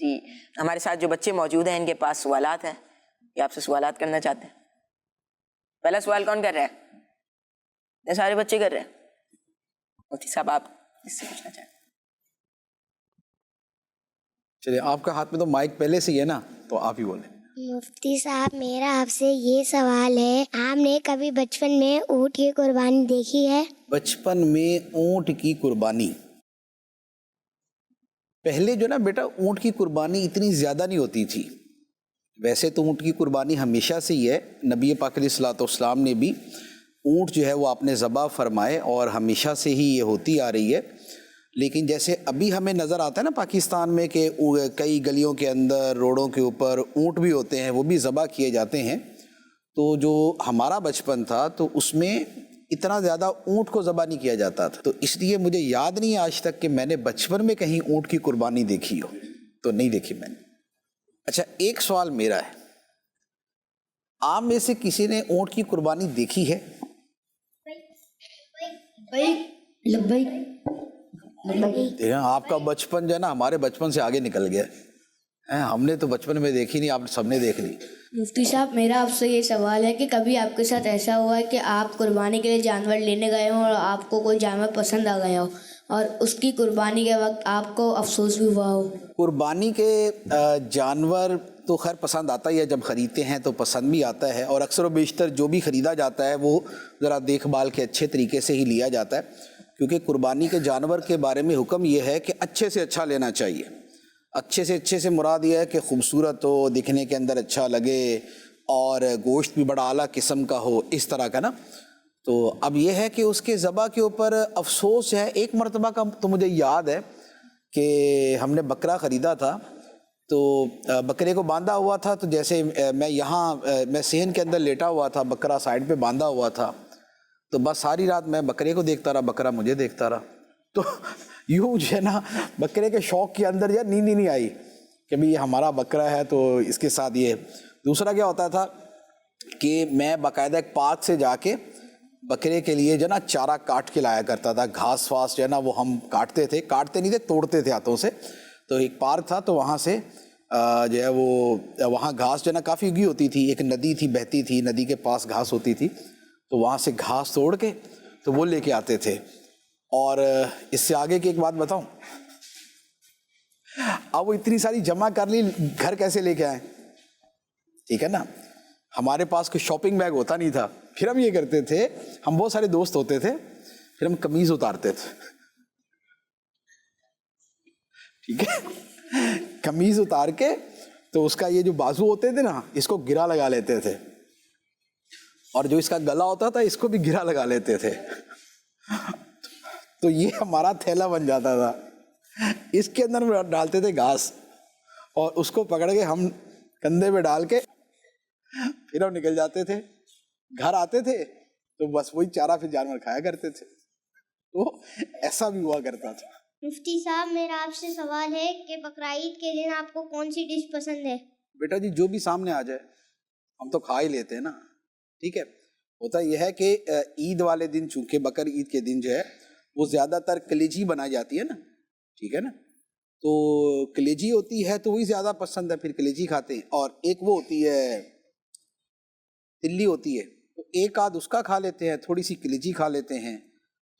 جی ہمارے ساتھ جو بچے موجود ہیں ان کے پاس سوالات ہیں، یہ آپ سے سوالات کرنا چاہتے ہیں. پہلا سوال کون کر رہا ہے؟ یہ سارے بچے کر رہے ہیں. مفتی صاحب آپ اس سے پوچھنا چاہتے ہیں. چلیے آپ کا ہاتھ میں تو مائک پہلے سے ہی ہے نا، تو آپ ہی بولیں. مفتی صاحب میرا آپ سے یہ سوال ہے، آپ نے کبھی بچپن میں اونٹ کی قربانی دیکھی ہے؟ بچپن میں اونٹ کی قربانی، پہلے جو نا بیٹا اونٹ کی قربانی اتنی زیادہ نہیں ہوتی تھی. ویسے تو اونٹ کی قربانی ہمیشہ سے ہی ہے، نبی پاک علیہ الصلوۃ والسلام نے بھی اونٹ جو ہے وہ آپ نے ذبح فرمائے اور ہمیشہ سے ہی یہ ہوتی آ رہی ہے. لیکن جیسے ابھی ہمیں نظر آتا ہے نا پاکستان میں کہ کئی گلیوں کے اندر روڈوں کے اوپر اونٹ بھی ہوتے ہیں، وہ بھی ذبح کیے جاتے ہیں. تو جو ہمارا بچپن تھا تو اس میں اتنا زیادہ اونٹ کو ذبح نہیں کیا جاتا تھا، تو اس لیے مجھے یاد نہیں آج تک کہ میں نے بچپن میں کہیں اونٹ کی قربانی دیکھی ہو، تو نہیں دیکھی میں نے. اچھا ایک سوال میرا ہے، آپ میں سے کسی نے اونٹ کی قربانی دیکھی ہے؟ دیکھیں آپ کا بچپن جو ہے نا ہمارے بچپن سے آگے نکل گیا ہے، ہم نے تو بچپن میں دیکھی نہیں، آپ سب نے دیکھ لی. مفتی صاحب میرا آپ سے یہ سوال ہے کہ کبھی آپ کے ساتھ ایسا ہوا ہے کہ آپ قربانی کے لیے جانور لینے گئے ہوں اور آپ کو کوئی جانور پسند آ گیا ہو اور اس کی قربانی کے وقت آپ کو افسوس بھی ہوا ہو؟ قربانی کے جانور تو خیر پسند آتا ہی ہے، جب خریدتے ہیں تو پسند بھی آتا ہے، اور اکثر و بیشتر جو بھی خریدا جاتا ہے وہ ذرا دیکھ بھال کے اچھے طریقے سے ہی لیا جاتا ہے، کیونکہ قربانی کے جانور کے بارے میں حکم یہ ہے کہ اچھے سے اچھا لینا چاہیے. اچھے سے مراد یہ ہے کہ خوبصورت ہو، دکھنے کے اندر اچھا لگے اور گوشت بھی بڑا اعلیٰ قسم کا ہو، اس طرح کا نا. تو اب یہ ہے کہ اس کے ذبح کے اوپر افسوس ہے. ایک مرتبہ کا تو مجھے یاد ہے کہ ہم نے بکرا خریدا تھا، تو بکرے کو باندھا ہوا تھا، تو جیسے میں صحن کے اندر لیٹا ہوا تھا، بکرا سائڈ پہ باندھا ہوا تھا، تو بس ساری رات میں بکرے کو دیکھتا رہا، بکرا مجھے دیکھتا رہا. تو یوں جو ہے نا بکرے کے شوق کے اندر یا نیند ہی نہیں آئی کہ بھئی یہ ہمارا بکرا ہے تو اس کے ساتھ یہ. دوسرا کیا ہوتا تھا کہ میں باقاعدہ ایک پارک سے جا کے بکرے کے لیے جو ہے نا چارہ کاٹ کے لایا کرتا تھا. گھاس واس جو ہے نا وہ ہم کاٹتے نہیں تھے، توڑتے تھے ہاتھوں سے. تو ایک پارک تھا، تو وہاں سے جو ہے وہ وہاں گھاس جو ہے نا کافی اگی ہوتی تھی، ایک ندی تھی بہتی تھی، ندی کے پاس گھاس ہوتی تھی، تو وہاں سے گھاس توڑ کے تو وہ لے کے آتے تھے. اور اس سے آگے کی ایک بات بتاؤں، اب وہ اتنی ساری جمع کر لی، گھر کیسے لے کے آئیں؟ ٹھیک ہے نا، ہمارے پاس کوئی شاپنگ بیگ ہوتا نہیں تھا. پھر ہم یہ کرتے تھے، ہم بہت سارے دوست ہوتے تھے، پھر ہم قمیض اتارتے تھے. ٹھیک ہے، قمیض اتار کے تو اس کا یہ جو بازو ہوتے تھے نا، اس کو گرا لگا لیتے تھے، اور جو اس کا گلا ہوتا تھا اس کو بھی گرا لگا لیتے تھے. تو یہ ہمارا تھیلا بن جاتا تھا، اس کے اندر ڈالتے تھے گھاس، اور اس کو پکڑ کے ہم کندھے پہ ڈال کے پھر ہم نکل جاتے تھے. گھر آتے تھے تو بس وہی چارہ پھر جانور کھایا کرتے تھے. تو ایسا بھی ہوا کرتا تھا. مفتی صاحب میرا آپ سے سوال ہے کہ بقرعید کے دن آپ کو کون سی ڈش پسند ہے؟ بیٹا جی جو بھی سامنے آ جائے ہم تو کھا ہی لیتے ہیں نا. ٹھیک ہے، ہوتا یہ ہے کہ عید والے دن، چونکہ بقر عید کے دن جو ہے وہ زیادہ تر کلیجی بنائی جاتی ہے نا. ٹھیک ہے نا، تو کلیجی ہوتی ہے تو وہی زیادہ پسند ہے، پھر کلیجی کھاتے ہیں. اور ایک وہ ہوتی ہے تلی ہوتی ہے، تو ایک آدھ اس کا کھا لیتے ہیں، تھوڑی سی کلیجی کھا لیتے ہیں.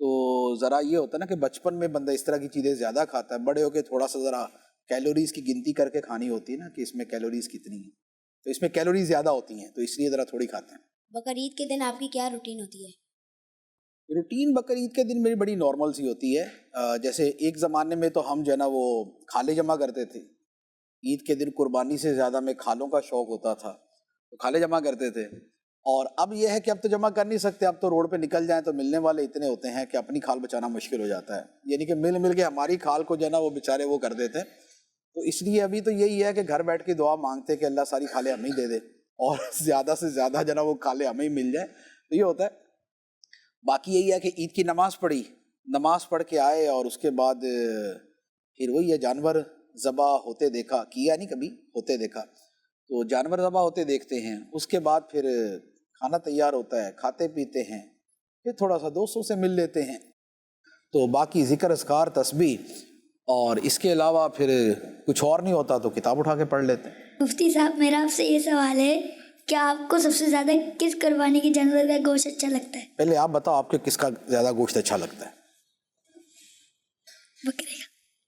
تو ذرا یہ ہوتا ہے نا کہ بچپن میں بندہ اس طرح کی چیزیں زیادہ کھاتا ہے، بڑے ہو کے تھوڑا سا ذرا کیلوریز کی گنتی کر کے کھانی ہوتی ہے نا کہ اس میں کیلوریز کتنی ہیں، تو اس میں کیلوریز زیادہ ہوتی ہیں، تو اس لیے ذرا تھوڑی کھاتے ہیں. بقرعید کے دن آپ کی کیا روٹین ہوتی ہے؟ روٹین بقرعید کے دن میری بڑی نارمل سی ہوتی ہے. جیسے ایک زمانے میں تو ہم جو ہے نا وہ کھالے جمع کرتے تھے. عید کے دن قربانی سے زیادہ میں کھالوں کا شوق ہوتا تھا، تو کھالے جمع کرتے تھے. اور اب یہ ہے کہ اب تو جمع کر نہیں سکتے، اب تو روڈ پہ نکل جائیں تو ملنے والے اتنے ہوتے ہیں کہ اپنی کھال بچانا مشکل ہو جاتا ہے. یعنی کہ مل کے ہماری کھال کو جو ہے نا وہ بیچارے وہ کر دیتے. تو اس لیے ابھی تو یہی ہے کہ گھر بیٹھ کے دعا مانگتے کہ اللہ ساری کھالیں ہمیں ہی دے دے اور زیادہ سے زیادہ جو ہے نا وہ کھالیں ہمیں ہی مل جائیں. تو یہ ہوتا ہے. باقی یہی ہے کہ عید کی نماز پڑھی، نماز پڑھ کے آئے، اور اس کے بعد پھر وہی ہے جانور ذبح ہوتے دیکھا، کیا نہیں کبھی، ہوتے دیکھا، تو جانور ذبح ہوتے دیکھتے ہیں. اس کے بعد پھر کھانا تیار ہوتا ہے، کھاتے پیتے ہیں، پھر تھوڑا سا دوستوں سے مل لیتے ہیں. تو باقی ذکر اذکار تسبیح اور اس کے علاوہ پھر کچھ اور نہیں ہوتا تو کتاب اٹھا کے پڑھ لیتے ہیں۔ مفتی صاحب میرا آپ سے یہ سوال ہے کہ آپ کو سب سے زیادہ کس قربانی کے جانور کا گوشت اچھا لگتا ہے؟ پہلے آپ بتاؤ آپ کو کس کا زیادہ گوشت اچھا لگتا ہے؟ بکرے کا۔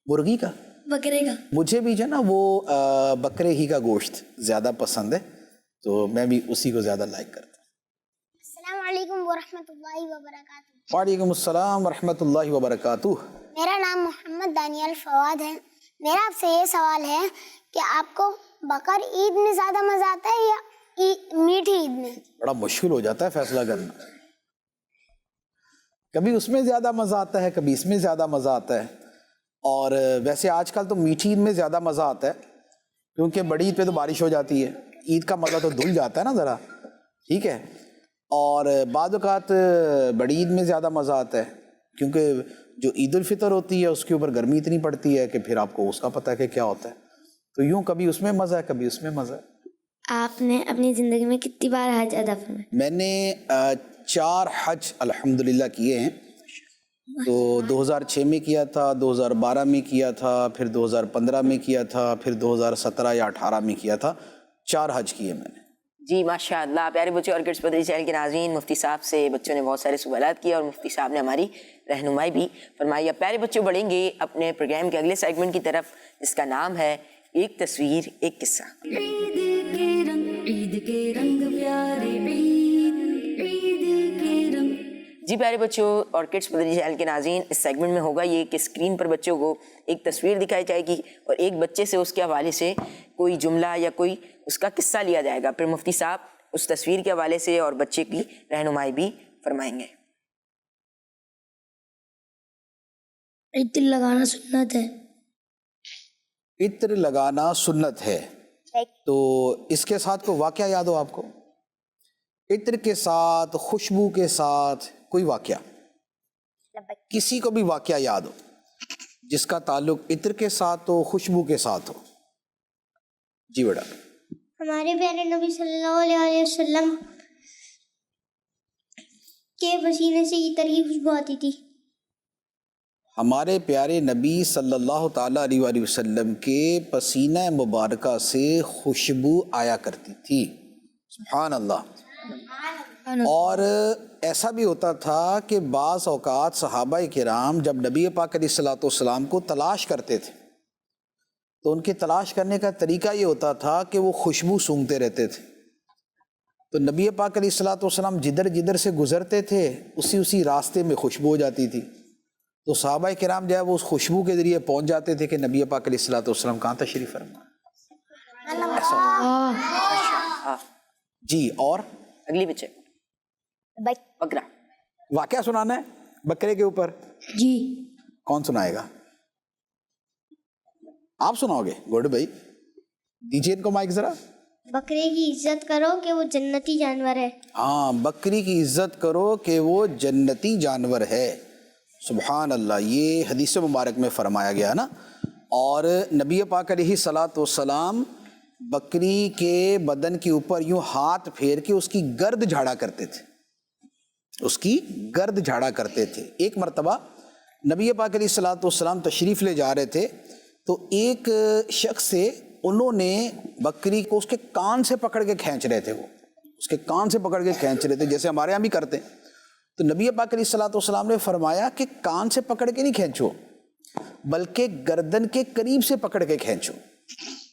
مرغی کا؟ بکرے کا۔ مجھے بھی جو ہے نا وہ بکرے ہی کا گوشت زیادہ پسند ہے، تو میں بھی اسی کو زیادہ لائک کرتا ہوں۔ السلام علیکم ورحمۃ اللہ وبرکاتہ۔ وعلیکم السلام ورحمۃ اللہ وبرکاتہ۔ میرا نام محمد دانیال فواد ہے۔ میرا آپ سے یہ سوال ہے کہ آپ کو بقر عید میں زیادہ مزہ آتا ہے یا میٹھی عید میں؟ بڑا مشکل ہو جاتا ہے فیصلہ کرنا، کبھی اس میں زیادہ مزہ آتا ہے، کبھی اس میں زیادہ مزہ آتا ہے۔ اور ویسے آج کل تو میٹھی عید میں زیادہ مزہ آتا ہے، کیونکہ بڑی عید پہ تو بارش ہو جاتی ہے، عید کا مزہ تو دھل جاتا ہے نا ذرا، ٹھیک ہے۔ اور بعض اوقات بڑی عید میں زیادہ مزہ آتا ہے، کیونکہ جو عید الفطر ہوتی ہے اس کے اوپر گرمی اتنی پڑتی ہے کہ پھر آپ کو اس کا پتہ ہے کہ کیا ہوتا ہے، تو یوں کبھی اس میں مزہ ہے کبھی اس میں مزہ ہے۔ آپ نے اپنی زندگی میں کتنی بار حج ادا فرمایا؟ میں نے 4 حج الحمدللہ کیے ہیں، تو 2006 میں کیا تھا، 2012 میں کیا تھا، پھر 2015 میں کیا تھا، پھر 2017 یا 18 میں کیا تھا، 4 حج کیے میں نے۔ جی ماشاء اللہ، پیارے بچوں اور کڈس پدری چینل کے ناظرین، مفتی صاحب سے بچوں نے بہت سارے سوالات کیے اور مفتی صاحب نے ہماری رہنمائی بھی فرمائی۔ اب پیارے بچوں بڑھیں گے اپنے پروگرام کے اگلے سیگمنٹ کی طرف، جس کا نام ہے ایک تصویر ایک قصہ۔ عید کے رنگ پیارے، عید کے رنگ۔ جی پیارے بچوں اور کڈس پدری چینل کے ناظرین، اس سیگمنٹ میں ہوگا یہ کہ اسکرین پر بچوں کو ایک تصویر دکھائی جائے گی اور ایک بچے سے اس کے حوالے سے کوئی جملہ یا کوئی اس کا قصہ لیا جائے گا، پھر مفتی صاحب اس تصویر کے حوالے سے اور بچے کی رہنمائی بھی فرمائیں گے۔ عطر لگانا سنت ہے۔ عطر لگانا سنت ہے، تو اس کے ساتھ کوئی واقعہ یاد ہو آپ کو؟ عطر کے ساتھ، خوشبو کے ساتھ کوئی واقعہ، کسی کو بھی واقعہ یاد ہو جس کا تعلق عطر کے ساتھ ہو، خوشبو کے ساتھ ہو؟ جی بیٹا۔ ہمارے پیارے نبی صلی اللہ علیہ وسلم کے پسینے سے عطر کی خوشبو آتی تھی۔ ہمارے پیارے نبی صلی اللہ تعالیٰ علیہ وآلہ وسلم کے پسینہ مبارکہ سے خوشبو آیا کرتی تھی، سبحان اللہ۔ اور ایسا بھی ہوتا تھا کہ بعض اوقات صحابہ کرام جب نبی پاک علیہ الصلوۃ والسلام کو تلاش کرتے تھے تو ان کے تلاش کرنے کا طریقہ یہ ہوتا تھا کہ وہ خوشبو سونگھتے رہتے تھے، تو نبی پاک علیہ الصلوۃ والسلام جدھر جدھر سے گزرتے تھے اسی راستے میں خوشبو ہو جاتی تھی، تو صحابہ کرام جو ہے وہ اس خوشبو کے ذریعے پہنچ جاتے تھے کہ نبی پاک علیہ الصلوۃ والسلام کہاں تشریف فرما۔ جی، اور اگلی بچے بکرا واقعہ سنانا ہے بکرے کے اوپر؟ جی۔ کون سنائے گا؟ آپ سناؤ گے؟ گڈ بھائی، دیجیے ان کو مائک ذرا۔ بکرے کی عزت کرو کہ وہ جنتی جانور ہے۔ ہاں، بکری کی عزت کرو کہ وہ جنتی جانور ہے، سبحان اللہ، یہ حدیث مبارک میں فرمایا گیا نا۔ اور نبی پاک علیہ الصلوۃ والسلام بکری کے بدن کے اوپر یوں ہاتھ پھیر کے اس کی گرد جھاڑا کرتے تھے، اس کی گرد جھاڑا کرتے تھے۔ ایک مرتبہ نبی پاک علیہ الصلوۃ والسلام تشریف لے جا رہے تھے تو ایک شخص سے انہوں نے بکری کو اس کے کان سے پکڑ کے کھینچ رہے تھے، وہ اس کے کان سے پکڑ کے کھینچ رہے تھے جیسے ہمارے یہاں بھی کرتے ہیں، تو نبی پاک علیہ الصلوۃ والسلام نے فرمایا کہ کان سے پکڑ کے نہیں کھینچو بلکہ گردن کے قریب سے پکڑ کے کھینچو،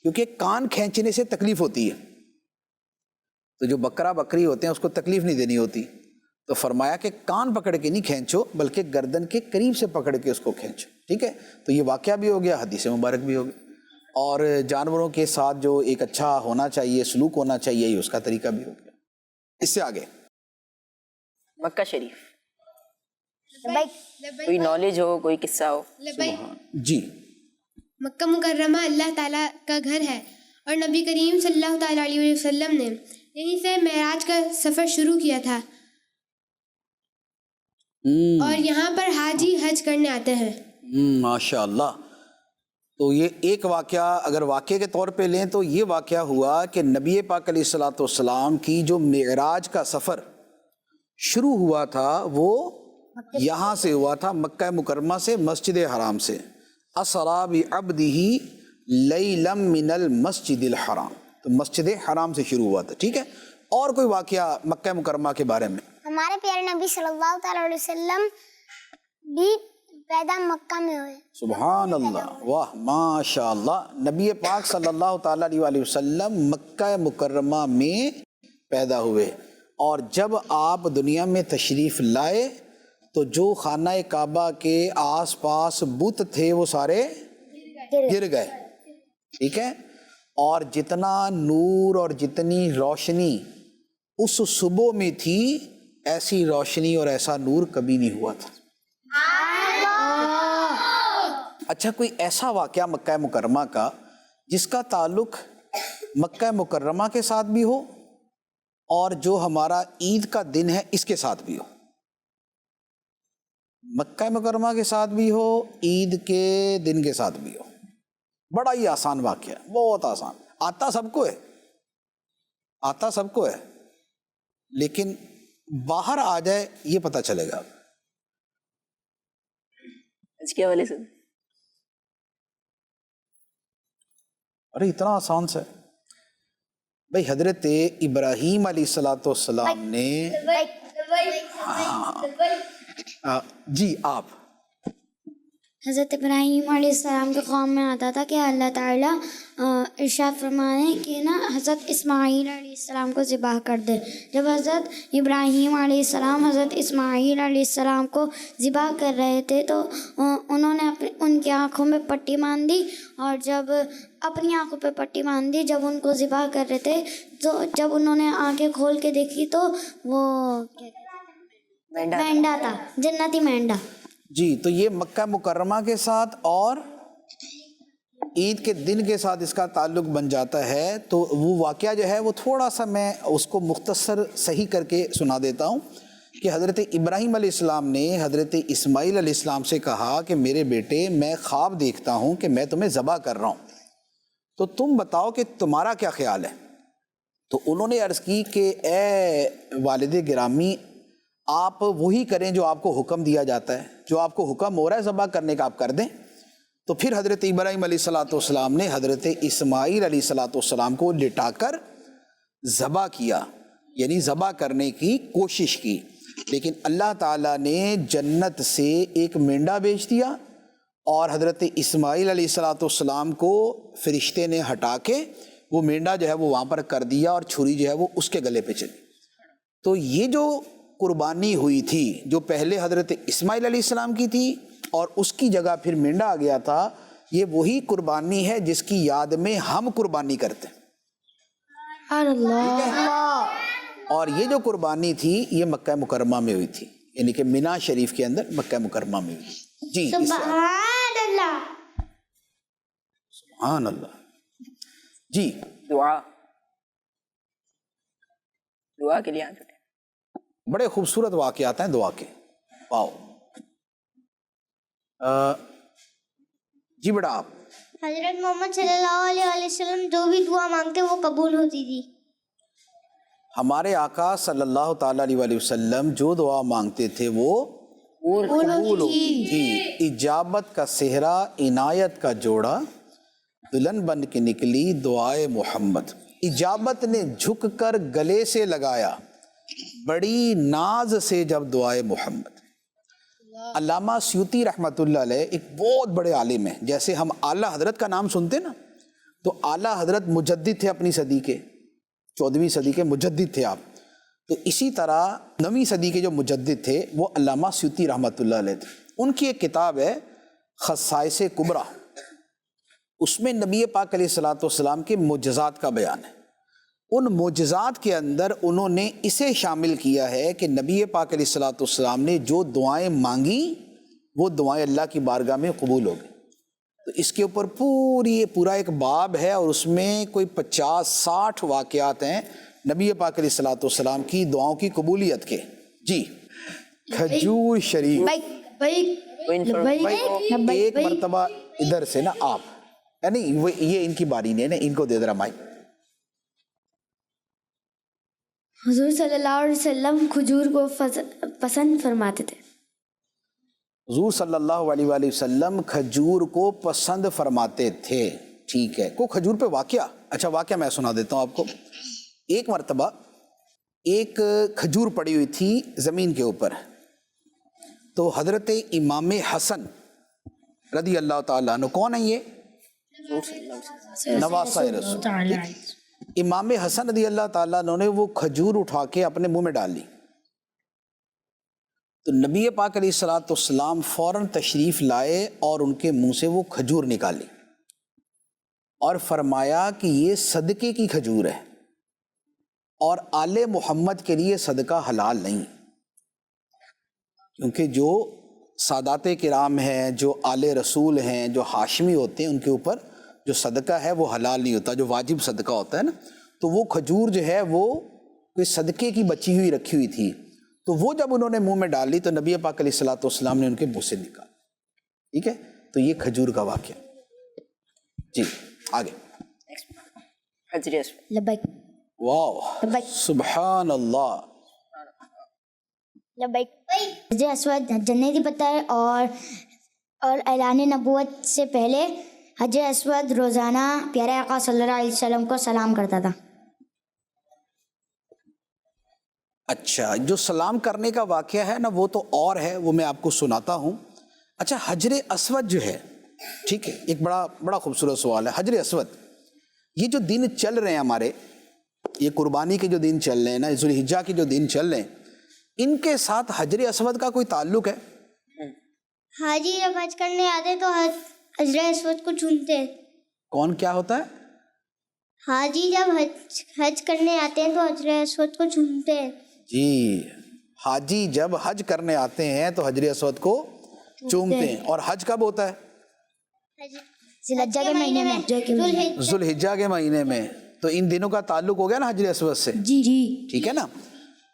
کیونکہ کان کھینچنے سے تکلیف ہوتی ہے، تو جو بکرا بکری ہوتے ہیں اس کو تکلیف نہیں دینی ہوتی، تو فرمایا کہ کان پکڑ کے نہیں کھینچو بلکہ گردن کے قریب سے پکڑ کے اس کو کھینچو، ٹھیک ہے۔ تو یہ واقعہ بھی ہو گیا، حدیث مبارک بھی ہو گیا، اور جانوروں کے ساتھ جو ایک اچھا ہونا چاہیے، سلوک ہونا چاہیے، یہ اس کا طریقہ بھی ہو گیا۔ اس سے آگے مکہ شریف، کوئی نالج ہو، کوئی قصہ ہو؟ جی۔ مکہ مکرمہ اللہ تعالیٰ کا گھر ہے اور نبی کریم صلی اللہ تعالیٰ علیہ وسلم نے یہیں سے معراج کا سفر شروع کیا تھا، اور یہاں پر حاجی حج کرنے آتے ہیں۔ ماشاء اللہ۔ تو یہ ایک واقعہ اگر واقعے کے طور پہ لیں تو یہ واقعہ ہوا کہ نبی پاک علیہ الصلوۃ والسلام کی جو معراج کا سفر شروع ہوا تھا وہ یہاں سے ہوا تھا، مکہ مکرمہ سے، مسجد حرام سے۔ اسرا بعبدہ لیلا من المسجد الحرام، تو مسجد حرام سے شروع ہوا تھا، ٹھیک ہے. اور کوئی واقعہ مکہ مکرمہ کے بارے میں؟ ہمارے پیارے نبی صلی اللہ تعالیٰ علیہ وسلم بھی پیدا مکہ میں ہوئے. سبحان اللہ، واہ ماشاء اللہ. نبی پاک صلی اللہ تعالیٰ علیہ وسلم مکہ مکرمہ میں پیدا ہوئے، اور جب آپ دنیا میں تشریف لائے تو جو خانہ کعبہ کے آس پاس بت تھے وہ سارے گر گئے، ٹھیک ہے. اور جتنا نور اور جتنی روشنی اس صبح میں تھی، ایسی روشنی اور ایسا نور کبھی نہیں ہوا تھا. اچھا، کوئی ایسا واقعہ مکہ مکرمہ کا جس کا تعلق مکہ مکرمہ کے ساتھ بھی ہو اور جو ہمارا عید کا دن ہے اس کے ساتھ بھی ہو؟ مکہ مکرمہ کے ساتھ بھی ہو، عید کے دن کے ساتھ بھی ہو. بڑا ہی آسان واقعہ ہے، بہت آسان. آتا سب کو ہے، آتا سب کو ہے، لیکن باہر آ جائے یہ پتہ چلے گا. اس کے حوالے سے ارے اتنا آسان سے بھائی، حضرت ابراہیم علیہ السلام نے جی آپ حضرت ابراہیم علیہ السلام کے قوم میں آتا تھا کہ اللہ تعالیٰ ارشاد فرمانے کہ نا حضرت اسماعیل علیہ السلام کو ذبح کر دے. جب حضرت ابراہیم علیہ السلام حضرت اسماعیل علیہ السلام کو ذبح کر رہے تھے تو انہوں نے ان کی آنکھوں میں پٹی باندھ دی، اور جب اپنی آنکھوں پہ پٹی باندھ دی جب ان کو ذبح کر رہے تھے، تو جب انہوں نے آنکھیں کھول کے دیکھی تو وہ مینڈا تھا، جنتی مینڈا. جی. تو یہ مکہ مکرمہ کے ساتھ اور عید کے دن کے ساتھ اس کا تعلق بن جاتا ہے. تو وہ واقعہ جو ہے وہ تھوڑا سا میں اس کو مختصر صحیح کر کے سنا دیتا ہوں کہ حضرت ابراہیم علیہ السلام نے حضرت اسماعیل علیہ السلام سے کہا کہ میرے بیٹے، میں خواب دیکھتا ہوں کہ میں تمہیں ذبح کر رہا ہوں، تو تم بتاؤ کہ تمہارا کیا خیال ہے. تو انہوں نے عرض کی کہ اے والد گرامی، آپ وہی کریں جو آپ کو حکم دیا جاتا ہے، جو آپ کو حکم ہو رہا ہے ذبح کرنے کا آپ کر دیں. تو پھر حضرت ابراہیم علیہ السلام نے حضرت اسماعیل علیہ السلام کو لٹا کر ذبح کیا، یعنی ذبح کرنے کی کوشش کی. لیکن اللہ تعالیٰ نے جنت سے ایک مینڈا بھیج دیا، اور حضرت اسماعیل علیہ السلام کو فرشتے نے ہٹا کے وہ مینڈا جو ہے وہ وہاں پر کر دیا، اور چھری جو ہے وہ اس کے گلے پہ چلی. تو یہ جو قربانی ہوئی تھی جو پہلے حضرت اسماعیل علیہ السلام کی تھی اور اس کی جگہ پھر مینڈا آ گیا تھا، یہ وہی قربانی ہے جس کی یاد میں ہم قربانی کرتے ہیں. اور یہ جو قربانی تھی یہ مکہ مکرمہ میں ہوئی تھی، یعنی کہ مینا شریف کے اندر مکہ مکرمہ میں ہوئی. جی سبحان اللہ، سبحان اللہ. جی دعا کے لیے بڑے خوبصورت واقعات ہیں دعا کے. واؤ. جی بیٹا آپ. حضرت محمد صلی اللہ علیہ وسلم جو بھی دعا مانگتے وہ قبول ہوتی تھی. ہمارے آقا صلی اللہ تعالیٰ علیہ وسلم جو دعا مانگتے تھے وہ قبول ہوتی تھی. اجابت کا صحرا، عنایت کا جوڑا، دلہن بن کے نکلی دعائے محمد. اجابت نے جھک کر گلے سے لگایا بڑی ناز سے جب دعائے محمد. علامہ سیوطی رحمۃ اللہ علیہ ایک بہت بڑے عالم ہیں. جیسے ہم اعلیٰ حضرت کا نام سنتے نا، تو اعلیٰ حضرت مجدد تھے اپنی صدی کے، 14ویں صدی کے مجدد تھے آپ. تو اسی طرح 9ویں صدی کے جو مجدد تھے وہ علامہ سیوطی رحمۃ اللہ علیہ تھے. ان کی ایک کتاب ہے خصائص کبریٰ، اس میں نبی پاک علیہ السلام کے معجزات کا بیان ہے. ان معجزات کے اندر انہوں نے اسے شامل کیا ہے کہ نبی پاک علیہ السلام نے جو دعائیں مانگی وہ دعائیں اللہ کی بارگاہ میں قبول ہو گئی. تو اس کے اوپر پورا ایک باب ہے، اور اس میں کوئی 50-60 واقعات ہیں نبی پاک علیہ السلام کی دعاؤں کی قبولیت کے. جی کھجور شریف. ایک مرتبہ ادھر سے نا آپ، یعنی یہ ان کی باری نہیں ہے نا، ان کو دے دے رہا مائک. حضور صلی اللہ علیہ وسلم کھجور کو پسند فرماتے تھے. حضور صلی اللہ علیہ وآلہ وسلم کھجور کو پسند فرماتے تھے. ٹھیک ہے, کو کھجور پہ واقعہ, اچھا واقعہ میں سنا دیتا ہوں آپ کو. ایک مرتبہ ایک کھجور پڑی ہوئی تھی زمین کے اوپر, تو حضرت امام حسن رضی اللہ تعالیٰ عنہ, کون ہے یہ؟ نواسہ رسول. امام حسن رضی اللہ تعالیٰ عنہ نے وہ کھجور اٹھا کے اپنے منہ میں ڈال لی, تو نبی پاک علیہ الصلوۃ والسلام فوراً تشریف لائے اور ان کے منہ سے وہ کھجور نکالی اور فرمایا کہ یہ صدقے کی کھجور ہے اور آل محمد کے لیے صدقہ حلال نہیں, کیونکہ جو سادات کرام ہیں, جو آل رسول ہیں, جو ہاشمی ہوتے ہیں, ان کے اوپر جو صدقہ ہے وہ حلال نہیں ہوتا, جو واجب صدقہ ہوتا ہے نا. تو وہ کھجور جو ہے وہ کوئی صدقے کی بچی ہوئی رکھی ہوئی تھی, تو وہ جب انہوں نے منہ میں ڈال لی تو نبی پاک علیہ الصلوۃ والسلام نے ان کے منہ سے نکالا. ٹھیک ہے, تو یہ کھجور کا واقعہ. جی آگے. حجر اسود. لبیک. واو, سبحان اللہ. لبیک. حجر اسود جنتی پتھر ہے اور اعلان نبوت سے پہلے حجر اسود روزانہ پیارے آقا صلی اللہ علیہ وسلم کو سلام کرتا تھا. اچھا, جو سلام کرنے کا واقعہ ہے نا وہ تو اور ہے, وہ میں آپ کو سناتا ہوں. اچھا, حجر اسود جو ہے, ٹھیک ہے, ایک بڑا خوبصورت سوال ہے. حجر اسود, یہ جو دن چل رہے ہیں ہمارے, یہ قربانی کے جو دن چل رہے ہیں نا, ذوالحجہ کے جو دن چل رہے ہیں, ان کے ساتھ حجر اسود کا کوئی تعلق ہے؟ حاجی جب حج کرنے آتے تو حجر اسود کو چومتے ہیں. کون کیا ہوتا ہے؟ حاجی جب حج کرنے آتے ہیں تو حجر اسود کو چومتے ہیں. جی, حاجی جب حج کرنے آتے ہیں تو حجر اسود کو چومتے ہیں. اور حج کب ہوتا ہے؟ ذوالحجہ کے مہینے میں. ذوالحجہ کے مہینے میں. تو ان دنوں کا تعلق ہو گیا نا حجر اسود سے. جی جی ٹھیک ہے نا.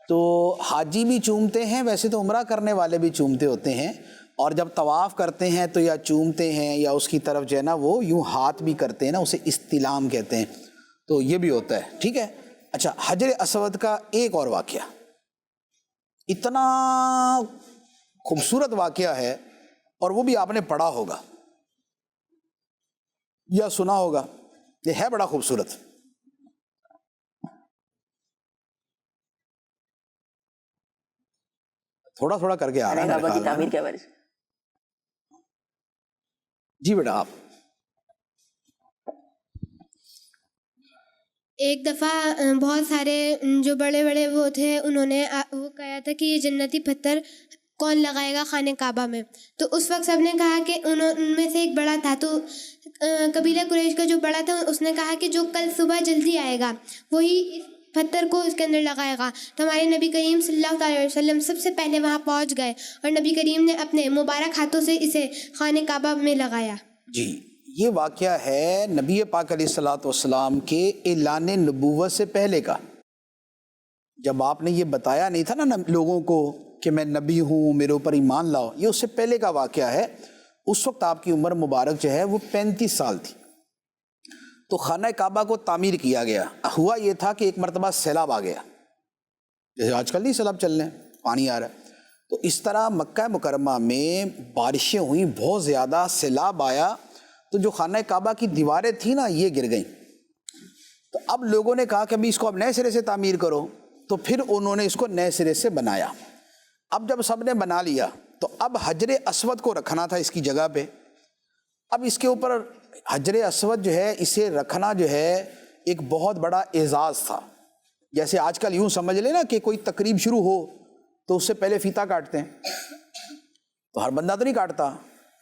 تو حاجی بھی چومتے ہیں, ویسے تو عمرہ کرنے والے بھی چومتے ہوتے ہیں, اور جب طواف کرتے ہیں تو یا چومتے ہیں یا اس کی طرف جو ہے نا وہ یوں ہاتھ بھی کرتے ہیں نا, اسے استلام کہتے ہیں. تو یہ بھی ہوتا ہے. ٹھیک ہے. اچھا, حجر اسود کا ایک اور واقعہ, اتنا خوبصورت واقعہ ہے, اور وہ بھی آپ نے پڑھا ہوگا یا سنا ہوگا, یہ ہے بڑا خوبصورت. تھوڑا تھوڑا کر کے آ رہا کعبہ کی ہے. تعمیر کے حوالے سے. جی بیٹا آپ. ایک دفعہ بہت سارے جو بڑے بڑے وہ تھے, انہوں نے وہ کہا تھا کہ یہ جنتی پتھر کون لگائے گا خانہ کعبہ میں. تو اس وقت سب نے کہا کہ ان میں سے ایک بڑا تھا, تو قبیلہ قریش کا جو بڑا تھا اس نے کہا کہ جو کل صبح جلدی آئے گا وہی اس پتھر کو اس کے اندر لگائے گا. تو ہمارے نبی کریم صلی اللہ علیہ وسلم سب سے پہلے وہاں پہنچ گئے اور نبی کریم نے اپنے مبارک ہاتھوں سے اسے خانہ کعبہ میں لگایا. جی, یہ واقعہ ہے نبی پاک علیہ الصلوۃ والسلام کے اعلان نبوت سے پہلے کا. جب آپ نے یہ بتایا نہیں تھا نا لوگوں کو کہ میں نبی ہوں, میرے اوپر ایمان لاؤ, یہ اس سے پہلے کا واقعہ ہے. اس وقت آپ کی عمر مبارک جو ہے وہ 35 سال تھی. تو خانہ کعبہ کو تعمیر کیا گیا. ہوا یہ تھا کہ ایک مرتبہ سیلاب آ گیا, جیسے آج کل نہیں سیلاب چل رہے ہیں, پانی آ رہا ہے. تو اس طرح مکہ مکرمہ میں بارشیں ہوئیں, بہت زیادہ سیلاب آیا, تو جو خانہ کعبہ کی دیواریں تھیں نا یہ گر گئیں. تو اب لوگوں نے کہا کہ ابھی اس کو اب نئے سرے سے تعمیر کرو, تو پھر انہوں نے اس کو نئے سرے سے بنایا. اب جب سب نے بنا لیا تو اب حجر اسود کو رکھنا تھا اس کی جگہ پہ. اب اس کے اوپر حجر اسود جو ہے اسے رکھنا جو ہے ایک بہت بڑا اعزاز تھا. جیسے آج کل یوں سمجھ لیں نا کہ کوئی تقریب شروع ہو تو اس سے پہلے فیتا کاٹتے ہیں, تو ہر بندہ تو نہیں کاٹتا.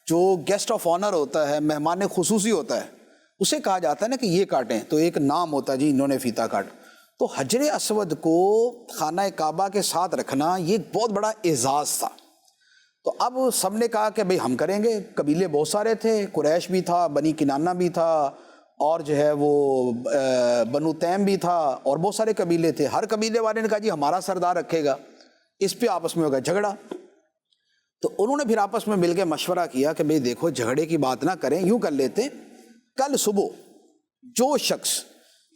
جو گیسٹ آف آنر ہوتا ہے, مہمان خصوصی ہوتا ہے, اسے کہا جاتا ہے نا کہ یہ کاٹیں, تو ایک نام ہوتا ہے جی انہوں نے فیتا کاٹ. تو حجر اسود کو خانہ کعبہ کے ساتھ رکھنا یہ ایک بہت بڑا اعزاز تھا. تو اب سب نے کہا کہ بھئی ہم کریں گے. قبیلے بہت سارے تھے, قریش بھی تھا, بنی کنانہ بھی تھا, اور جو ہے وہ بنو تیم بھی تھا, اور بہت سارے قبیلے تھے. ہر قبیلے والے نے کہا جی ہمارا سردار رکھے گا. اس پہ آپس میں ہو گیا جھگڑا. تو انہوں نے پھر آپس میں مل کے مشورہ کیا کہ بھئی دیکھو جھگڑے کی بات نہ کریں, یوں کر لیتے کل صبح جو شخص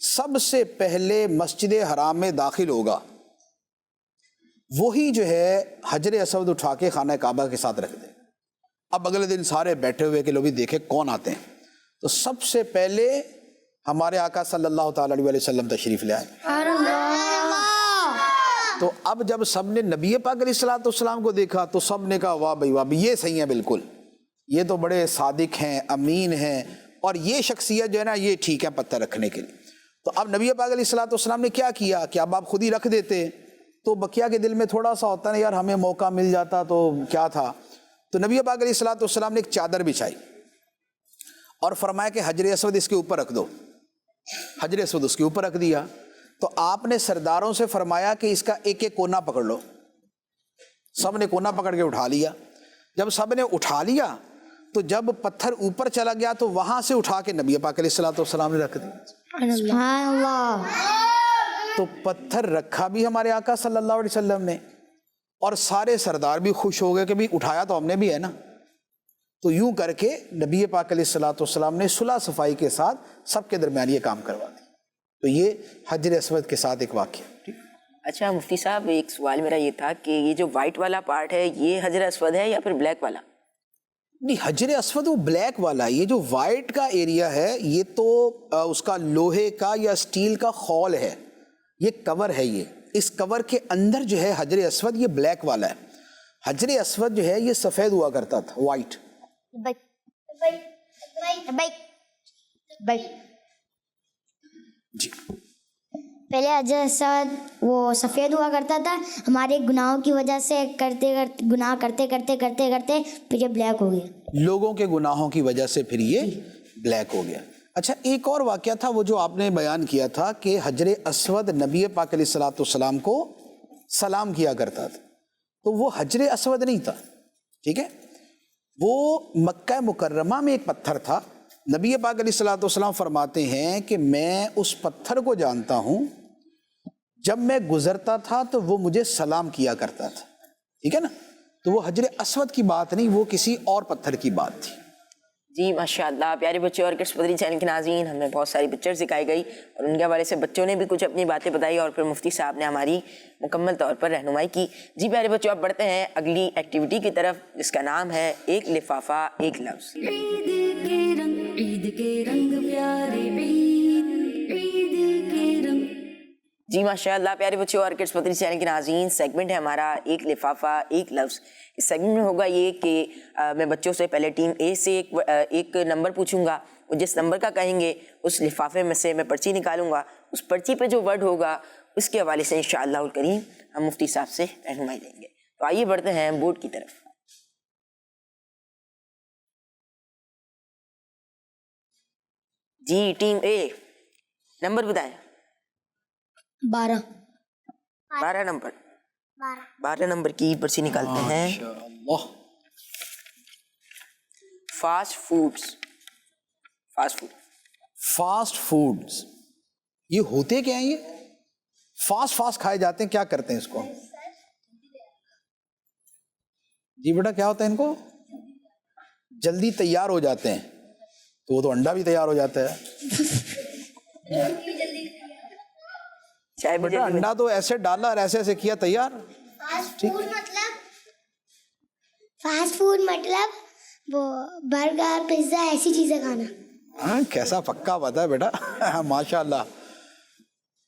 سب سے پہلے مسجد حرام میں داخل ہوگا وہی جو ہے حجر اسود اٹھا کے خانہ کعبہ کے ساتھ رکھ دے. اب اگلے دن سارے بیٹھے ہوئے کہ لو بھی دیکھے کون آتے ہیں. تو سب سے پہلے ہمارے آقا صلی اللہ تعالیٰ علیہ وسلم تشریف لے آئے. تو اب جب سب نے نبی پاک علیہ الصلوۃ والسلام کو دیکھا تو سب نے کہا واہ بھائی واہ بھائی، یہ صحیح ہیں، بالکل یہ تو بڑے صادق ہیں، امین ہیں، اور یہ شخصیت جو ہے نا یہ ٹھیک ہے پتھر رکھنے کے لیے. تو اب نبی پاک علیہ الصلوۃ والسلام نے کیا کیا کہ اب آپ خود ہی رکھ دیتے تو بقیہ کے دل میں تھوڑا سا ہوتا ہے یار ہمیں موقع مل جاتا تو کیا تھا. تو نبی پاک علیہ الصلوۃ والسلام نے ایک چادر بچھائی اور فرمایا کہ حجر اسود اس کے اوپر رکھ دو. حجر اسود اس کے اوپر رکھ دیا. تو آپ نے سرداروں سے فرمایا کہ اس کا ایک ایک کونا پکڑ لو. سب نے کونا پکڑ کے اٹھا لیا. جب سب نے اٹھا لیا تو جب پتھر اوپر چلا گیا تو وہاں سے اٹھا کے نبی پاک علیہ الصلوۃ والسلام نے رکھ دیا. سبحان اللہ. تو پتھر رکھا بھی ہمارے آقا صلی اللہ علیہ وسلم نے اور سارے سردار بھی خوش ہو گئے کہ بھی اٹھایا تو ہم نے بھی ہے نا. تو یوں کر کے نبی پاک علیہ الصلوۃ والسلام نے صلح صفائی کے ساتھ سب کے درمیان یہ کام کروا دیا. تو یہ حجر اسود کے ساتھ ایک واقعہ. اچھا مفتی صاحب، ایک سوال میرا یہ تھا کہ یہ جو وائٹ والا پارٹ ہے یہ حجر اسود ہے یا پھر بلیک والا؟ نہیں، حجر اسود وہ بلیک والا. یہ جو وائٹ کا ایریا ہے یہ تو اس کا لوہے کا یا اسٹیل کا خول ہے، یہ کور ہے. یہ اس کور کے اندر جو ہے حجر اسود یہ بلیک والا ہے. حجر اسود جو ہے یہ سفید ہوا کرتا تھا، وائٹ. جی پہلے حجر اسود وہ سفید ہوا کرتا تھا، ہمارے گناہوں کی وجہ سے گناہ کرتے پھر یہ بلیک ہو گیا. لوگوں کے گناہوں کی وجہ سے پھر یہ بلیک ہو گیا. اچھا ایک اور واقعہ تھا وہ جو آپ نے بیان کیا تھا کہ حجر اسود نبی پاک علیہ الصلوۃ والسلام کو سلام کیا کرتا تھا. تو وہ حجر اسود نہیں تھا، ٹھیک ہے، وہ مکہ مکرمہ میں ایک پتھر تھا. نبی پاک علیہ الصلوۃ والسلام فرماتے ہیں کہ میں اس پتھر کو جانتا ہوں، جب میں گزرتا تھا تو وہ مجھے سلام کیا کرتا تھا. ٹھیک ہے نا. تو وہ حجر اسود کی بات نہیں، وہ کسی اور پتھر کی بات تھی. جی ماشاء اللہ. پیارے بچوں اور کڈس مدنی چینل کے ناظرین، ہمیں بہت ساری پکچرز دکھائی گئی اور ان کے حوالے سے بچوں نے بھی کچھ اپنی باتیں بتائی اور پھر مفتی صاحب نے ہماری مکمل طور پر رہنمائی کی. جی پیارے بچوں، اب بڑھتے ہیں اگلی ایکٹیویٹی کی طرف جس کا نام ہے ایک لفافہ ایک لفظ. عید کے رنگ پیارے، عید کے رنگ. جی ماشاء اللہ. پیارے بچوں اور کڈس مدنی چینل کے ناظرین، سیگمنٹ ہے ہمارا ایک لفافہ ایک لفظ. اس سیگمنٹ میں ہوگا یہ کہ میں بچوں سے پہلے ٹیم اے سے ایک نمبر پوچھوں گا، وہ جس نمبر کا کہیں گے اس لفافے میں سے میں پرچی نکالوں گا، اس پرچی پہ جو ورڈ ہوگا اس کے حوالے سے انشاءاللہ الکریم ہم مفتی صاحب سے رہنمائی لیں گے. تو آئیے بڑھتے ہیں بورڈ کی طرف. جی ٹیم اے نمبر بتائیں. 12 نمبر. 12 نمبر کی پرچی نکالتے ہیں. Fast foods. Fast food. Fast foods یہ ہوتے کیا ہیں؟ یہ فاسٹ کھائے جاتے ہیں، کیا کرتے ہیں اس کو؟ جی بیٹا کیا ہوتا ہے ان کو؟ جلدی تیار ہو جاتے ہیں. تو وہ تو انڈا بھی تیار ہو جاتا ہے. بیٹا انڈا تو ایسے ڈالا اور ایسے ایسے کیا تیار. فاسٹ فوڈ مطلب وہ برگر پیزا ایسی چیزیں کھانا. ہاں کیسا پکا پتا ہے بیٹا ماشاء اللہ.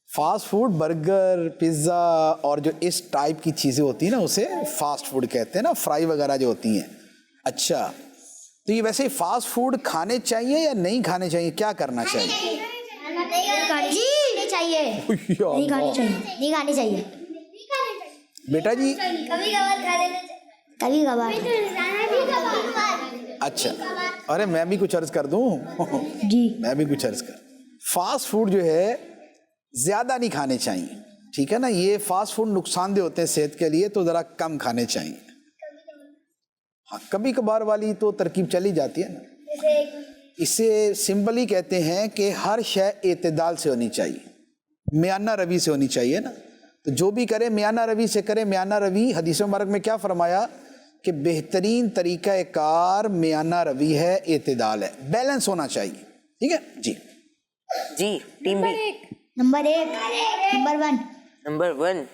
فاسٹ فوڈ برگر پیزا اور جو اس ٹائپ کی چیزیں ہوتی ہیں نا اسے فاسٹ فوڈ کہتے ہیں نا، فرائی وغیرہ جو ہوتی ہیں. اچھا تو یہ ویسے فاسٹ فوڈ کھانے چاہیے یا نہیں کھانے چاہیے، کیا کرنا چاہیے؟ نہیں کھانی چاہیے بیٹا جی. کبھی کبھار. اچھا ارے میں بھی کچھ عرض کر دوں. جی میں بھی کچھ عرض کر. فاسٹ فوڈ جو ہے زیادہ نہیں کھانے چاہیے، ٹھیک ہے نا. یہ فاسٹ فوڈ نقصان دہ ہوتے ہیں صحت کے لیے، تو ذرا کم کھانے چاہیے. ہاں کبھی کبھار والی تو ترکیب چلی جاتی ہے نا. اسے سمپلی کہتے ہیں کہ ہر شے اعتدال سے ہونی چاہیے، میانہ روی سے ہونی چاہیے نا. تو جو بھی کرے میانہ روی سے کرے. میانہ روی حدیث مبارک میں کیا فرمایا کہ بہترین طریقہ کار میانہ روی ہے، اعتدال ہے، بیلنس ہونا چاہیے. ٹھیک ہے جی. جی ٹیم بی نمبر 1. نمبر 1.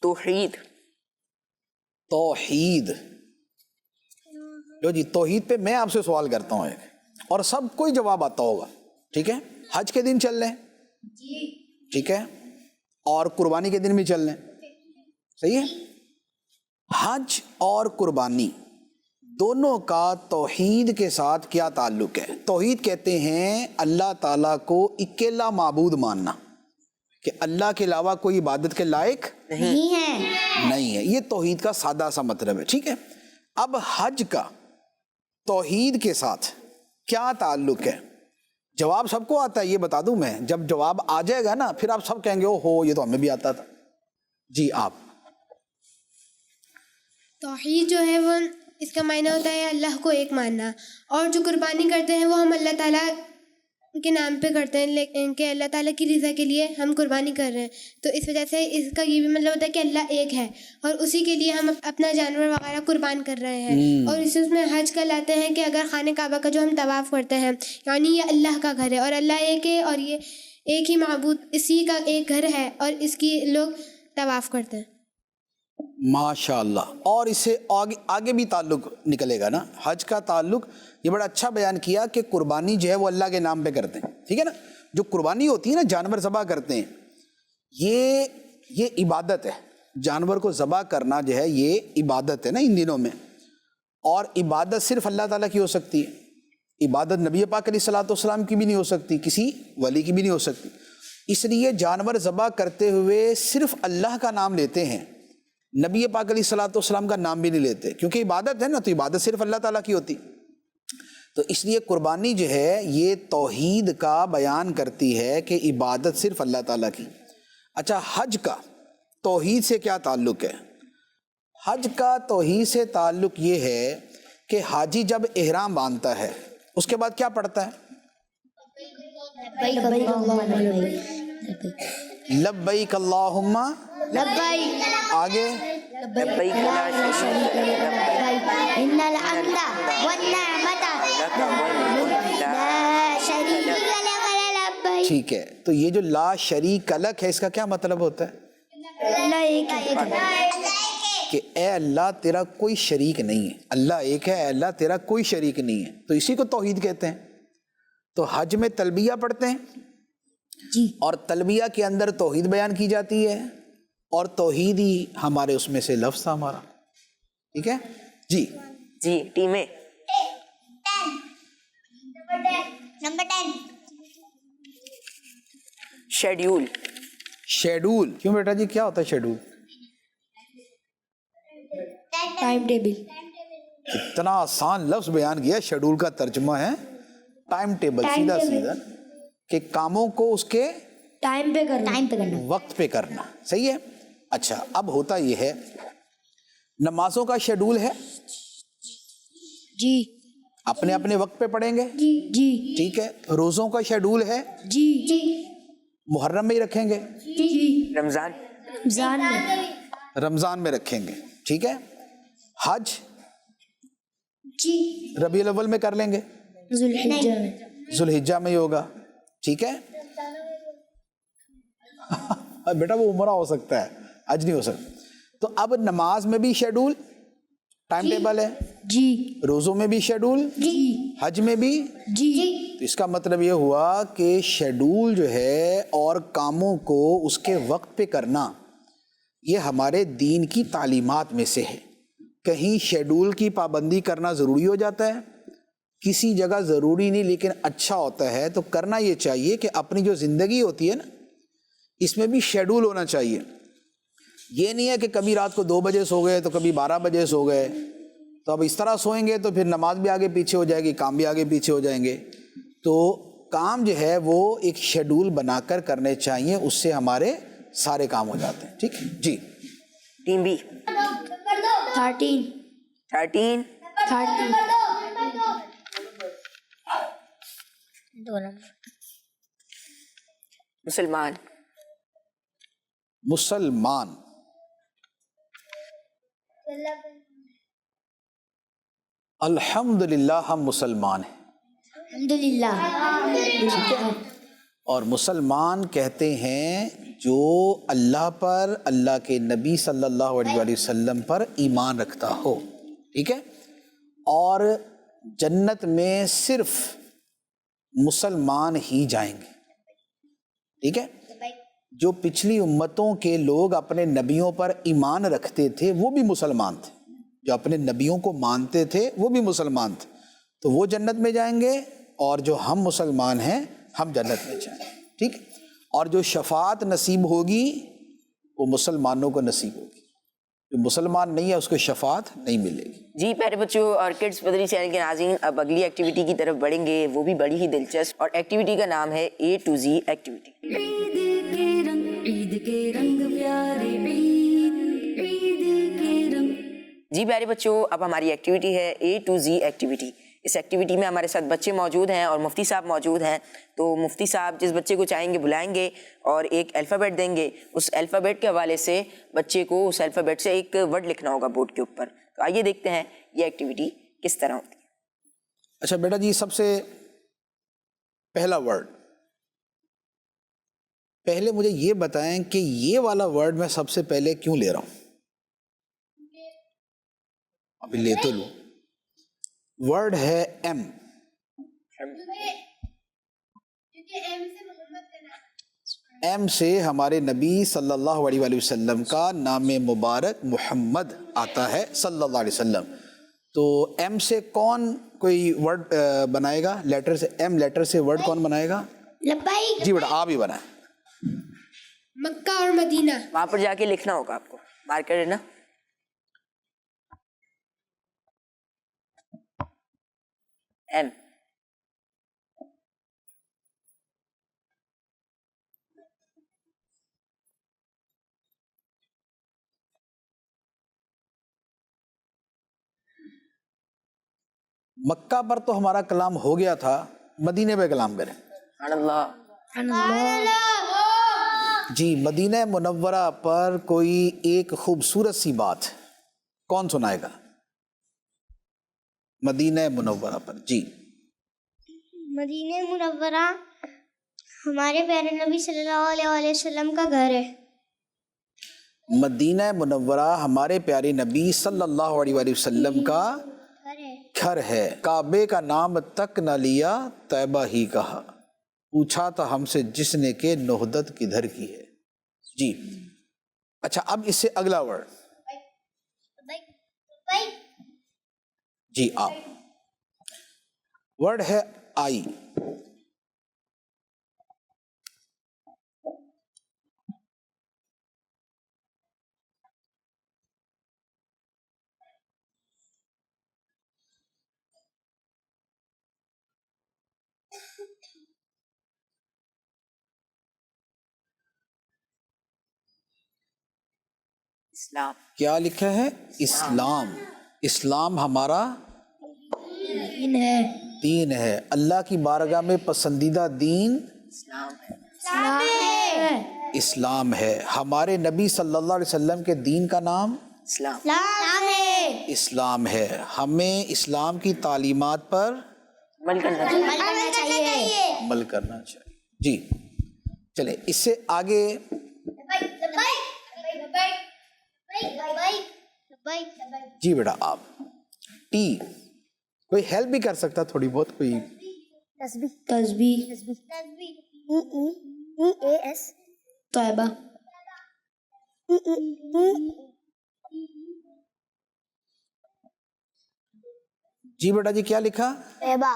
توحید. توحید. لو جی توحید پہ میں آپ سے سوال کرتا ہوں ایک, اور سب کوئی جواب آتا ہوگا, ٹھیک ہے؟ حج کے دن چل لیں, ٹھیک ہے, اور قربانی کے دن بھی چل لیں, صحیح ہے؟ حج اور قربانی دونوں کا توحید کے ساتھ کیا تعلق ہے؟ توحید کہتے ہیں اللہ تعالیٰ کو اکیلا معبود ماننا, کہ اللہ کے علاوہ کوئی عبادت کے لائق نہیں ہے. یہ توحید کا سادہ سا مطلب ہے, ٹھیک ہے؟ اب حج کا توحید کے ساتھ کیا تعلق ہے؟ جواب سب کو آتا ہے, یہ بتا دوں میں, جب جواب آ جائے گا نا پھر آپ سب کہیں گے او ہو یہ تو ہمیں بھی آتا تھا. جی آپ. توحید جو ہے وہ اس کا معنی ہوتا ہے اللہ کو ایک ماننا, اور جو قربانی کرتے ہیں وہ ہم اللہ تعالیٰ کے نام پہ کرتے ہیں, لیکن کہ اللہ تعالیٰ کی رضا کے لیے ہم قربانی کر رہے ہیں, تو اس وجہ سے اس کا یہ بھی مطلب ہوتا ہے کہ اللہ ایک ہے اور اسی کے لیے ہم اپنا جانور وغیرہ قربان کر رہے ہیں. اور اس میں حج کا لاتے ہیں کہ اگر خانہ کعبہ کا جو ہم طواف کرتے ہیں, یعنی یہ اللہ کا گھر ہے اور اللہ ایک ہے, اور یہ ایک ہی معبود اسی کا ایک گھر ہے اور اس کی لوگ طواف کرتے ہیں. ماشاء اللہ. اور اس سے آگے بھی تعلق نکلے گا نا, حج کا تعلق یہ بڑا اچھا بیان کیا کہ قربانی جو ہے وہ اللہ کے نام پہ کرتے ہیں, ٹھیک ہے نا؟ جو قربانی ہوتی ہے نا, جانور ذبح کرتے ہیں, یہ عبادت ہے. جانور کو ذبح کرنا جو ہے یہ عبادت ہے نا ان دنوں میں, اور عبادت صرف اللہ تعالیٰ کی ہو سکتی ہے. عبادت نبی پاک علیہ الصلوۃ والسلام کی بھی نہیں ہو سکتی, کسی ولی کی بھی نہیں ہو سکتی. اس لیے جانور ذبح کرتے ہوئے صرف اللہ کا نام لیتے ہیں, نبی پاک علیہ الصلوۃ والسلام کا نام بھی نہیں لیتے, کیونکہ عبادت ہے نا, تو عبادت صرف اللہ تعالیٰ کی ہوتی. تو اس لیے قربانی جو ہے یہ توحید کا بیان کرتی ہے کہ عبادت صرف اللہ تعالیٰ کی. اچھا, حج کا توحید سے کیا تعلق ہے؟ حج کا توحید سے تعلق یہ ہے کہ حاجی جب احرام باندھتا ہے اس کے بعد کیا پڑھتا ہے؟ لبیک اللہم لبیک. آگے لبیک لا شریک لک ان الحمد والنعمت لا شریک لک لبیک. ٹھیک ہے, تو یہ جو لا شریک لک ہے اس کا کیا مطلب ہوتا ہے؟ اللہ ایک ہے. کہ اے اللہ تیرا کوئی شریک نہیں ہے, اللہ ایک ہے, اے اللہ تیرا کوئی شریک نہیں ہے, تو اسی کو توحید کہتے ہیں. تو حج میں تلبیہ پڑھتے ہیں جی, اور تلبیہ کے اندر توحید بیان کی جاتی ہے, اور توحید ہی ہمارے اس میں سے لفظ تھا ہمارا, ٹھیک ہے جی. جی ٹیمیں. نمبر 10. شیڈیول. شیڈول. کیوں بیٹا جی کیا ہوتا ہے شیڈول؟ Time table. اتنا آسان لفظ بیان کیا, شیڈول کا ترجمہ ہے ٹائم ٹیبل, سیدھا سیدھا کہ کاموں کو اس کے ٹائم پہ کرنا. وقت پہ کرنا, صحیح ہے. اچھا, اب ہوتا یہ ہے نمازوں کا شیڈول ہے جی اپنے اپنے وقت پہ پڑھیں گے, جی ٹھیک ہے. روزوں کا شیڈول ہے جی محرم میں ہی رکھیں گے, جی رمضان. رمضان میں رکھیں گے, ٹھیک ہے. حج جی ربیع الاول میں کر لیں گے, ذوالحجہ میں ہی ہوگا, ٹھیک ہے. بیٹا وہ عمرہ ہو سکتا ہے, حج نہیں ہو سکتا. تو اب نماز میں بھی شیڈول ٹائم ٹیبل ہے, جی روزوں میں بھی شیڈول, حج میں بھی. جی تو اس کا مطلب یہ ہوا کہ شیڈول جو ہے اور کاموں کو اس کے وقت پہ کرنا یہ ہمارے دین کی تعلیمات میں سے ہے. کہیں شیڈول کی پابندی کرنا ضروری ہو جاتا ہے, کسی جگہ ضروری نہیں, لیکن اچھا ہوتا ہے. تو کرنا یہ چاہیے کہ اپنی جو زندگی ہوتی ہے نا اس میں بھی شیڈول ہونا چاہیے. یہ نہیں ہے کہ کبھی رات کو 2 بجے سو گئے تو کبھی 12 بجے سو گئے, تو اب اس طرح سوئیں گے تو پھر نماز بھی آگے پیچھے ہو جائے گی, کام بھی آگے پیچھے ہو جائیں گے. تو کام جو ہے وہ ایک شیڈول بنا کر کرنے چاہیے, اس سے ہمارے سارے کام ہو جاتے ہیں, ٹھیک جی. Team B. 13. مسلمان. مسلمان. الحمدللہ ہم مسلمان ہیں, الحمدللہ. اور مسلمان کہتے ہیں جو اللہ پر، اللہ کے نبی صلی اللہ علیہ وآلہ وسلم پر ایمان رکھتا ہو، ٹھیک ہے؟ اور جنت میں صرف مسلمان ہی جائیں گے، ٹھیک ہے؟ جو پچھلی امتوں کے لوگ اپنے نبیوں پر ایمان رکھتے تھے وہ بھی مسلمان تھے، جو اپنے نبیوں کو مانتے تھے وہ بھی مسلمان تھے، تو وہ جنت میں جائیں گے، اور جو ہم مسلمان ہیں ہم جنت میں جائیں گے، ٹھیک؟ اور جو شفاعت نصیب ہوگی وہ مسلمانوں کو نصیب ہوگی، جو مسلمان نہیں ہے اس کو شفاعت نہیں ملے گی۔ جی پیارے بچوں اور کڈس مدنی چینل کے ناظرین، اب اگلی ایکٹیویٹی کی طرف بڑھیں گے، وہ بھی بڑی ہی دلچسپ، اور ایکٹیویٹی کا نام ہے A to Z ایکٹیویٹی۔ عید کے رنگ پیارے، عید کے رنگ۔ جی پیارے بچوں، اب ہماری ایکٹیویٹی ہے A to Z ایکٹیویٹی۔ اس ایکٹیویٹی میں ہمارے ساتھ بچے موجود ہیں اور مفتی صاحب موجود ہیں، تو مفتی صاحب جس بچے کو چاہیں گے بلائیں گے اور ایک الفابیٹ دیں گے، اس الفابیٹ کے حوالے سے بچے کو اس الفابیٹ سے ایک ورڈ لکھنا ہوگا بورڈ کے اوپر۔ تو آئیے دیکھتے ہیں یہ ایکٹیویٹی کس طرح ہوتی ہے۔ اچھا بیٹا جی، سب سے پہلا ورڈ، پہلے مجھے یہ بتائیں کہ یہ والا ورڈ میں سب سے پہلے کیوں لے رہا ہوں؟ ابھی لے تو لوں۔ ورڈ ہے ایم، ایم سے ہمارے نبی صلی اللہ علیہ وآلہ وسلم کا نام مبارک محمد آتا ہے صلی اللہ علیہ وسلم۔ تو ایم سے کون کوئی ورڈ بنائے گا؟ لیٹر سے، ایم لیٹر سے ورڈ کون بنائے گا؟ لبیک۔ جی بیٹا آپ ہی بنائیں۔ مکہ اور مدینہ۔ وہاں پر جا کے لکھنا ہوگا آپ کو، مارک کر لینا۔ ایم۔ مکہ پر تو ہمارا کلام ہو گیا تھا، مدینے پہ کلام کریں۔ سبحان اللہ۔ جی مدینہ منورہ پر کوئی ایک خوبصورت سی بات کون سنائے گا؟ مدینہ منورہ پر جی۔ مدینہ منورہ ہمارے پیارے نبی صلی اللہ علیہ وسلم کا گھر ہے۔ مدینہ منورہ ہمارے پیارے نبی صلی اللہ علیہ وآلہ وسلم کا گھر ہے۔ کعبے کا نام تک نہ لیا طیبہ ہی کہا، پوچھا تھا ہم سے جس نے کہ نہدت کدھر کی ہے۔ جی اچھا، اب اس سے اگلا ورڈ جی آپ، ورڈ ہے آئی۔ اسلام۔ کیا لکھا ہے؟ اسلام۔ اسلام ہمارا دین ہے۔ اللہ کی بارگاہ میں پسندیدہ دین اسلام ہے۔ ہمارے نبی صلی اللہ علیہ وسلم کے دین کا نام اسلام ہے۔ ہمیں اسلام کی تعلیمات پر عمل کرنا چاہیے۔ عمل کرنا چاہیے۔ جی چلیں اس سے آگے جی بیٹا آپ، ٹی، کوئی ہیلپ بھی کر سکتا تھوڑی بہت؟ کوئی تسبیح۔ طیبہ۔ جی بیٹا جی کیا لکھا؟ طیبہ۔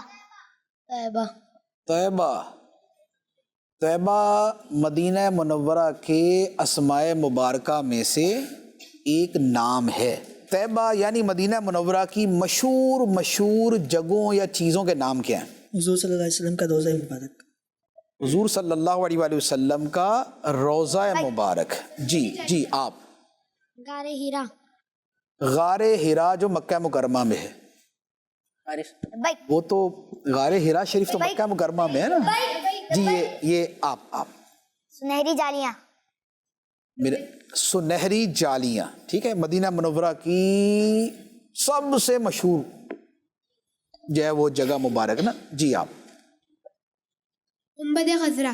طیبہ۔ طیبہ مدینہ منورہ کے اسماء مبارکہ میں سے ایک نام ہے۔ طیبہ یعنی مدینہ منورہ کی مشہور جگہوں یا چیزوں کے نام کیا ہیں؟ حضور صلی اللہ علیہ وسلم کا روضہ مبارک۔ حضور صلی اللہ علیہ وآلہ وسلم کا روضہ مبارک۔ جی جی آپ، غار ہیرا۔ غار ہرا جو مکہ مکرمہ میں ہے، وہ تو غار ہرا شریف تو مکہ مکرمہ میں ہے نا۔ جی یہ آپ سنہری جالیاں۔ میرے سنہری جالیاں، ٹھیک ہے، مدینہ منورہ کی سب سے مشہور جو ہے وہ جگہ مبارک نا۔ جی آپ، گنبد خضرا۔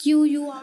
QUR।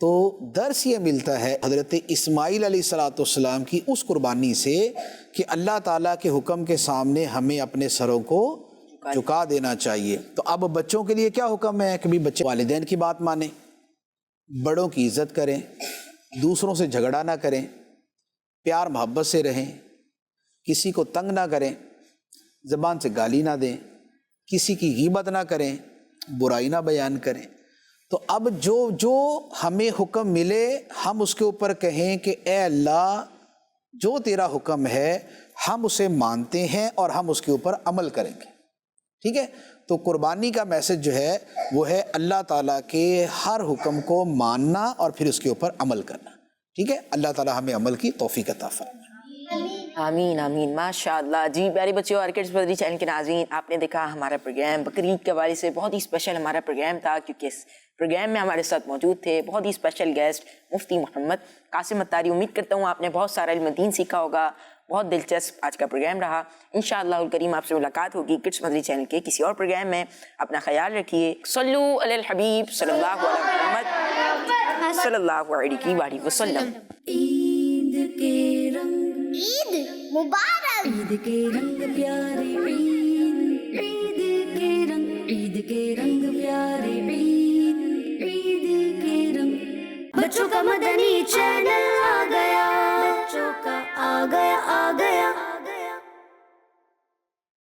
تو درس یہ ملتا ہے حضرت اسماعیل علیہ السلام کی اس قربانی سے کہ اللہ تعالیٰ کے حکم کے سامنے ہمیں اپنے سروں کو جھکا دینا چاہیے. تو اب بچوں کے لیے کیا حکم ہے کہ بھی بچے والدین کی بات مانیں, بڑوں کی عزت کریں, دوسروں سے جھگڑا نہ کریں, پیار محبت سے رہیں, کسی کو تنگ نہ کریں, زبان سے گالی نہ دیں, کسی کی غیبت نہ کریں, برائی نہ بیان کریں. تو اب جو ہمیں حکم ملے ہم اس کے اوپر کہیں کہ اے اللہ جو تیرا حکم ہے ہم اسے مانتے ہیں اور ہم اس کے اوپر عمل کریں گے. ٹھیک ہے, تو قربانی کا میسج جو ہے وہ ہے اللہ تعالیٰ کے ہر حکم کو ماننا اور پھر اس کے اوپر عمل کرنا. ٹھیک ہے, اللہ تعالیٰ ہمیں عمل کی توفیق عطا فرمائے. آمین آمین, ماشاء اللہ. جی پیارے بچوں اور کڈس بدری چینل کے ناظرین, آپ نے دیکھا ہمارا پروگرام بقرعید کے حوالے سے بہت ہی اسپیشل ہمارا پروگرام تھا, کیونکہ اس پروگرام میں ہمارے ساتھ موجود تھے بہت ہی اسپیشل گیسٹ مفتی محمد قاسم اتاری. امید کرتا ہوں آپ نے بہت سارا علم دین سیکھا ہوگا. بہت دلچسپ آج کا پروگرام رہا. انشاءاللہ الکریم آپ سے ملاقات ہوگی کڈس مدری چینل کے کسی اور پروگرام میں. اپنا خیال رکھیے. صلو علی الحبیب صلی اللہ علیہ محمد صلی اللہ علیہ وسلم. عید کے رنگ عید مبارک. عید کے رنگ پیارے عید, عید کے رنگ, عید کے رنگ پیارے عید, عید کے رنگ. بچوں کا مدنی چینل آ گیا, بچوں کا آ گیا